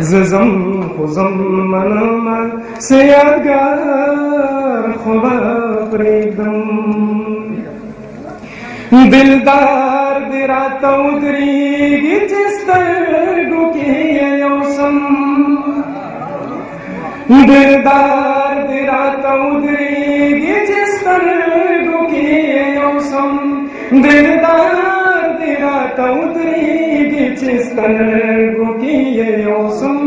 زم خوزم منم سے یادگار خوبا پریدم دلدار دیرا تودریگی چسترگو کی یوسم دلدار دیرا تودریگی چسترگو کی یوسم دلدار دیرا تودریگی چسترگو کی یوسم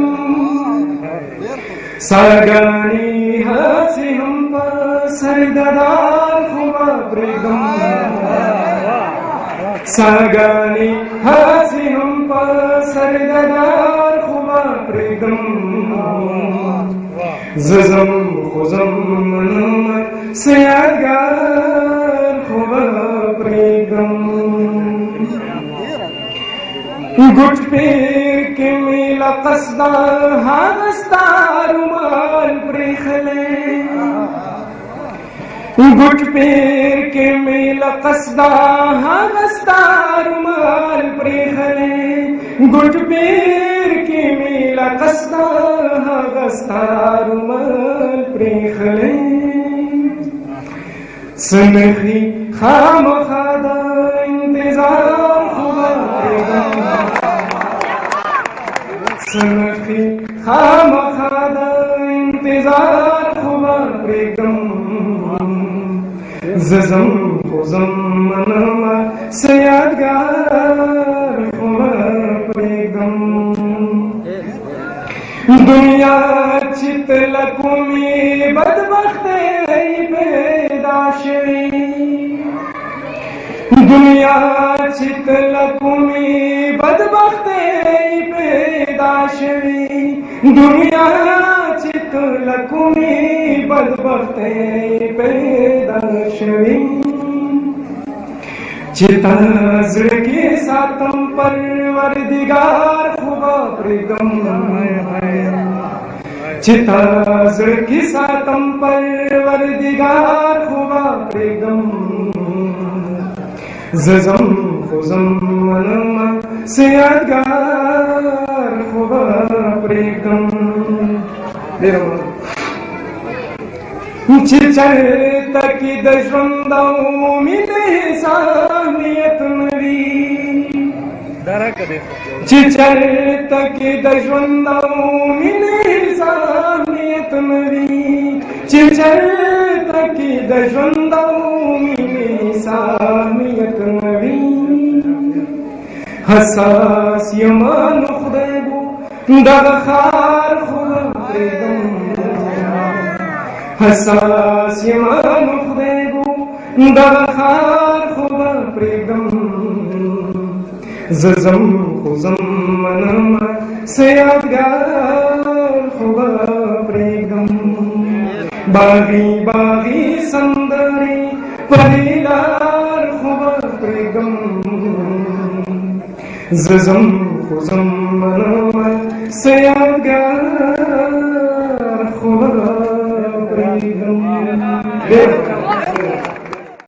ساگانی ہاسی ہم پر سردار خوبا پریدم ساگانی ہاسی ہم پر سردار خوبا پریدم زم خوزم منم سے یادگار خوبا پریدم گٹ پیر کے میلا قصدہ ہاستار مال پریخلے گٹ پیر کے میلا قصدہ ہاستار مال پریخلے گٹ پیر کے میلا قصدہ ہاستار مال پریخلے سنخی خام خادا انتظار خوبا پریدم سنخی خام خادا انتظار خوبا پریدم زم خوزم منم سے یادگار خوبا پریدم دنیا چت لکمی بدبخت پیدا شوی دنیا چت لکمی بدبخت پیدا شوی دنیا چت لکمی بدبخت پیدا شوی چتا زڑکی ساتم پروردگار خوبا پریدم چتا زڑکی ساتم پروردگار خوبا پریدم زم خوزم منم سے یادگار خوبا پریدم چچرتا کی دژوند امید انسانیت نوی چچرتا کی دژوند امید انسانیت نوی چچرتا کی دژوند امید انسانیت نوی حساس یمان خدای بو دغه خار خوبا پریدم حساس یمان خدای بو دغه خار خوبا پریدم زم خوزم منم سے یادگار خوبا پریدم باغی باغی سندری پریلار خوبا پریدم زم خوزم منم سے یادگار خوبا پریدم